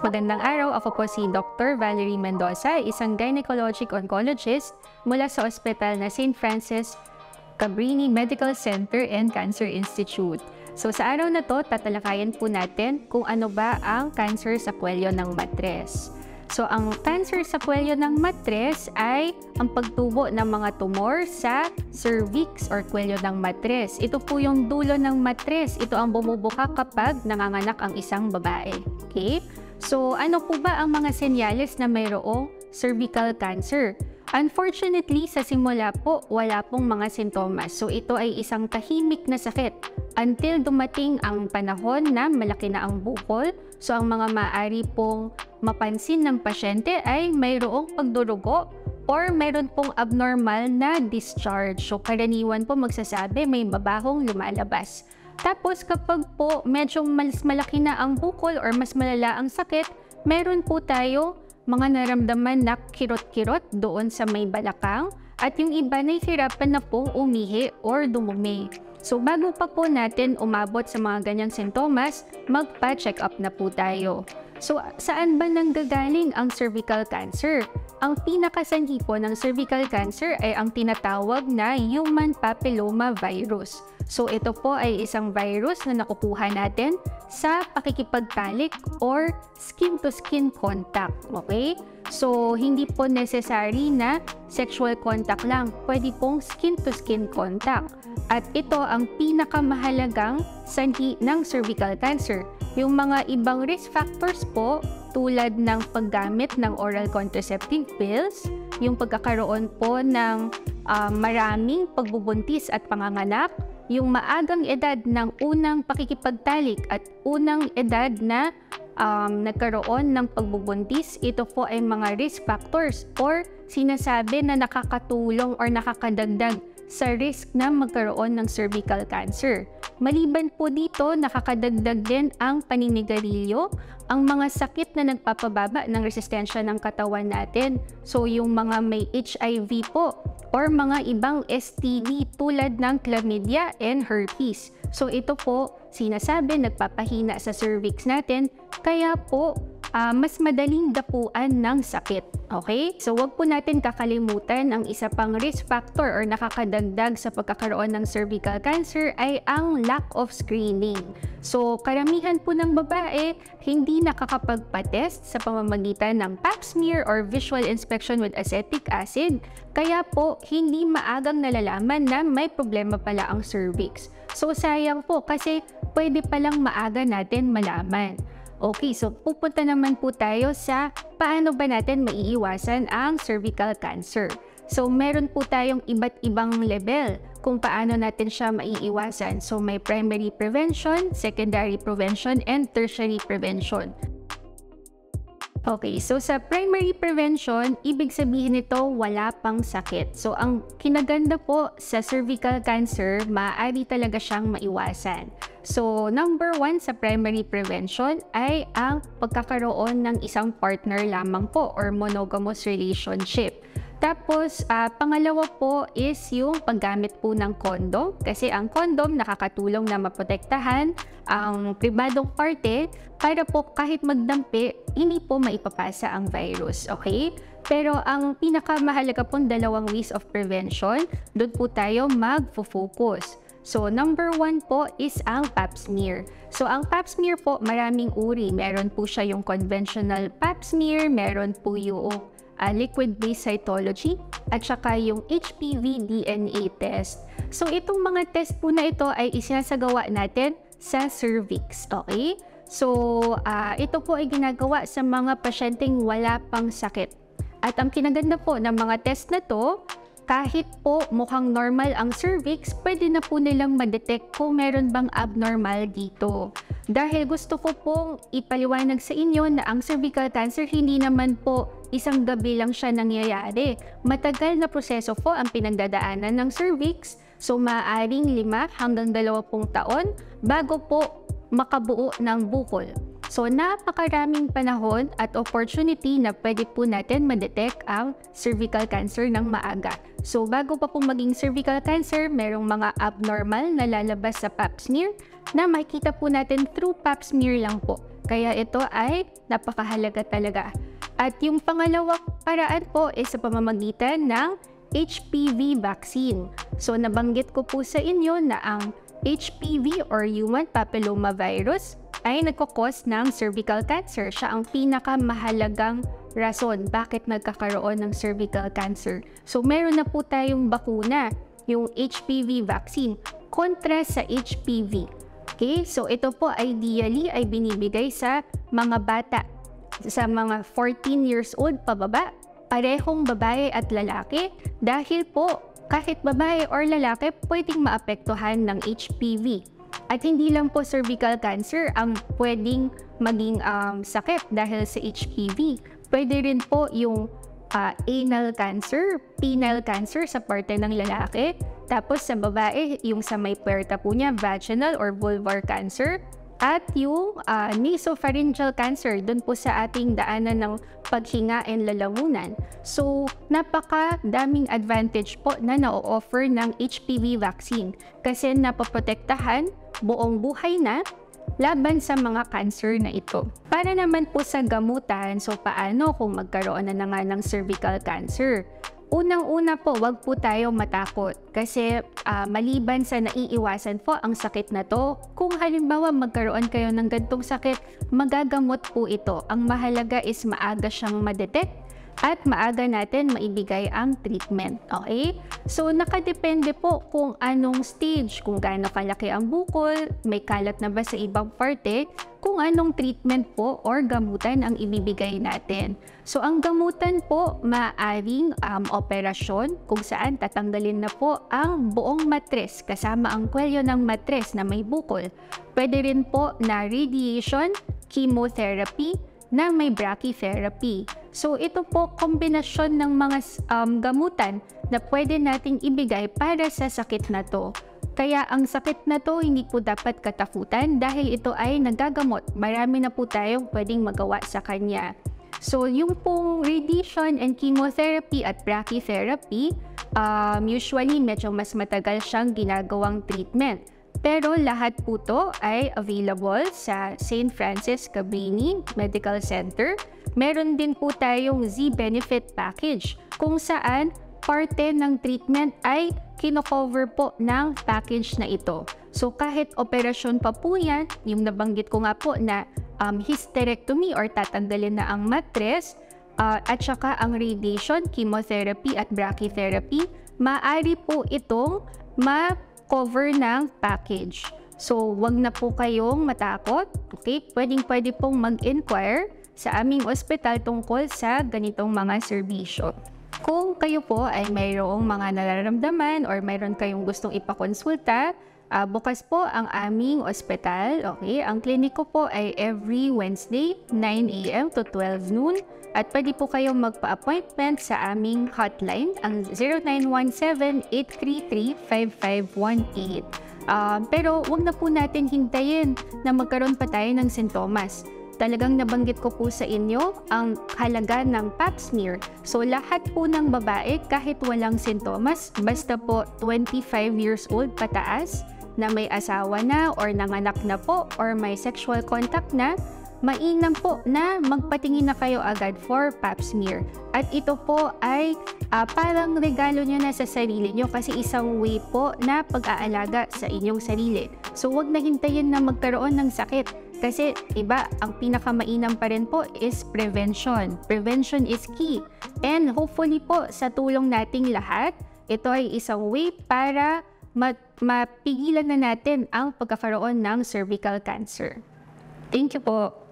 Magandang araw, ako po si Dr. Valerie Mendoza, isang gynecologic oncologist mula sa ospital na St. Francis Cabrini Medical Center and Cancer Institute. So sa araw na to, tatalakayan po natin kung ano ba ang cancer sa kwelyo ng matres. So ang cancer sa kwelyo ng matres ay ang pagtubo ng mga tumor sa cervix or kwelyo ng matres. Ito po yung dulo ng matres. Ito ang bumubuka kapag nanganganak ang isang babae. Okay? So, ano po ba ang mga senyales na mayroong cervical cancer? Unfortunately, sa simula po, wala pong mga sintomas. So, ito ay isang tahimik na sakit until dumating ang panahon na malaki na ang bukol. So, ang mga maaari pong mapansin ng pasyente ay mayroong pagdurugo or mayroon pong abnormal na discharge. So, karaniwan po magsasabi may mabahong lumalabas. Tapos kapag po medyo mas malaki na ang bukol or mas malala ang sakit, meron po tayo mga naramdaman na kirot-kirot doon sa may balakang at yung iba na hirapan na pong umihi or dumumi. So bago pa po natin umabot sa mga ganyang sintomas, magpa-check up na po tayo. So saan ba nanggagaling ang cervical cancer? Ang pinakasanhi po ng cervical cancer ay ang tinatawag na human papilloma virus. So ito po ay isang virus na nakukuha natin sa pakikipagtalik or skin-to-skin contact. Okay? So hindi po necessary na sexual contact lang. Pwede pong skin-to-skin contact. At ito ang pinakamahalagang sanhi ng cervical cancer. Yung mga ibang risk factors po tulad ng paggamit ng oral contraceptive pills, yung pagkakaroon po ng maraming pagbubuntis at panganganak, yung maagang edad ng unang pakikipagtalik at unang edad na nagkaroon ng pagbubuntis, ito po ay mga risk factors or sinasabi na nakakatulong or nakakadagdag sa risk na magkaroon ng cervical cancer. Maliban po dito, nakakadagdag din ang paninigarilyo, ang mga sakit na nagpapababa ng resistensya ng katawan natin. So yung mga may HIV po or mga ibang STD tulad ng chlamydia and herpes. So ito po, sinasabi nagpapahina sa cervix natin, kaya po mas madaling dapuan ng sakit. Okay? So wag po natin kakalimutan ang isa pang risk factor or nakakadagdag sa pagkakaroon ng cervical cancer ay ang lack of screening. So karamihan po ng babae hindi nakakapagpa-test sa pamamagitan ng pap smear or visual inspection with acetic acid. Kaya po hindi maagang nalalaman na may problema pala ang cervix. So sayang po kasi pwede palang maaga natin malaman. Okay, so pupunta naman po tayo sa paano ba natin maiiwasan ang cervical cancer. So meron po tayong iba't ibang level kung paano natin siya maiiwasan. So may primary prevention, secondary prevention, and tertiary prevention. Okay, so sa primary prevention, ibig sabihin nito wala pang sakit. So ang kinaganda po sa cervical cancer, maaari talaga siyang maiwasan. So number 1 sa primary prevention ay ang pagkakaroon ng isang partner lamang po or monogamous relationship. Tapos, pangalawa po is yung paggamit po ng condom kasi ang condom nakakatulong na maprotektahan ang pribadong parte para po kahit magdampi, hindi po maipapasa ang virus, okay? Pero ang pinakamahalaga pong dalawang ways of prevention, doon po tayo mag-focus. So, number 1 po is ang pap smear. So, ang pap smear po, maraming uri. Meron po siya yung conventional pap smear, meron po yung liquid-based cytology, at saka yung HPV DNA test. So, itong mga test po na ito ay isinasagawa natin sa cervix, okay? So, ito po ay ginagawa sa mga pasyenteng wala pang sakit. At ang kinaganda po ng mga test na to, kahit po mukhang normal ang cervix, pwede na po nilang ma-detect kung meron bang abnormal dito. Dahil gusto ko pong ipaliwanag sa inyo na ang cervical cancer hindi naman po isang gabi lang siya nangyayari. Matagal na proseso po ang pinagdadaanan ng cervix, so maaaring 5 hanggang 20 taon bago po makabuo ng bukol. So napakaraming panahon at opportunity na pwede po natin ma-detect ang cervical cancer ng maaga. So bago pa po maging cervical cancer, merong mga abnormal na lalabas sa pap smear na makikita po natin through pap smear lang po. Kaya ito ay napakahalaga talaga. At yung pangalawang paraan po is sa pamamagitan ng HPV vaccine. So nabanggit ko po sa inyo na ang HPV or human papillomavirus ay nagkakos ng cervical cancer. Siya ang pinakamahalagang rason bakit nagkakaroon ng cervical cancer. So meron na po tayong bakuna, yung HPV vaccine, kontra sa HPV. Okay? So ito po ideally ay binibigay sa mga bata, sa mga 14 years old pababa, parehong babae at lalaki, dahil po kahit babae or lalaki pwedeng maapektuhan ng HPV. At hindi lang po cervical cancer ang pwedeng maging sakit dahil sa HPV. Pwede rin po yung anal cancer, penile cancer sa parte ng lalaki. Tapos sa babae, yung sa may puwerta po niya, vaginal or vulvar cancer. At yung nasopharyngeal cancer, dun po sa ating daanan ng paghinga and lalamunan. So, napaka-daming advantage po na na-offer ng HPV vaccine kasi napoprotektahan buong buhay na laban sa mga cancer na ito. Para naman po sa gamutan, so paano kung magkaroon na nga ng cervical cancer? Unang-una po, wag po tayo matakot kasi maliban sa naiiwasan po ang sakit na to, kung halimbawa magkaroon kayo ng gantong sakit, magagamot po ito. Ang mahalaga is maaga siyang madetect at maaga natin maibigay ang treatment. Okay? So, nakadepende po kung anong stage, kung gaano kalaki ang bukol, may kalat na ba sa ibang parte, kung anong treatment po or gamutan ang ibibigay natin. So, ang gamutan po, maaaring operasyon kung saan tatanggalin na po ang buong matres kasama ang kwelyo ng matres na may bukol. Pwede rin po na radiation, chemotherapy, na may brachytherapy. So, ito po kombinasyon ng mga gamutan na pwede nating ibigay para sa sakit na to. Kaya ang sakit na to hindi po dapat katakutan dahil ito ay nagagamot. Marami na po tayong pwedeng magawa sa kanya. So, yung pong radiation and chemotherapy at brachytherapy, usually medyo mas matagal siyang ginagawang treatment. Pero lahat po to ay available sa St. Francis Cabrini Medical Center. Meron din po tayong Z-Benefit Package kung saan parte ng treatment ay kino-cover po ng package na ito. So kahit operasyon pa po yan, yung nabanggit ko nga po na hysterectomy or tatanggalin na ang matres, at saka ang radiation, chemotherapy at brachytherapy, maaari po itong cover ng package. So, wag na po kayong matakot. Okay? Pwedeng-pwede pong mag-inquire sa aming ospital tungkol sa ganitong mga serbisyo. Kung kayo po ay mayroong mga nararamdaman or mayroon kayong gustong ipakonsulta, bukas po ang aming ospital. Okay? Ang kliniko po ay every Wednesday, 9 a.m. to 12 noon. At pwede po kayong magpa-appointment sa aming hotline, ang 0917-833-5518. Pero wag na po natin hintayin na magkaroon pa tayo ng sintomas. Talagang nabanggit ko po sa inyo ang halaga ng pap smear. So lahat po ng babae kahit walang sintomas, basta po 25 years old pataas, na may asawa na or nanganak na po or may sexual contact na, mainam po na magpatingin na kayo agad for pap smear. At ito po ay parang regalo nyo na sa sarili nyo kasi isang way po na pag-aalaga sa inyong sarili. So wag na hintayin na magkaroon ng sakit kasi iba, ang pinakamainam pa rin po is prevention. Prevention is key. And hopefully po sa tulong nating lahat, ito ay isang way para mapigilan na natin ang pagkakaroon ng cervical cancer. Thank you po.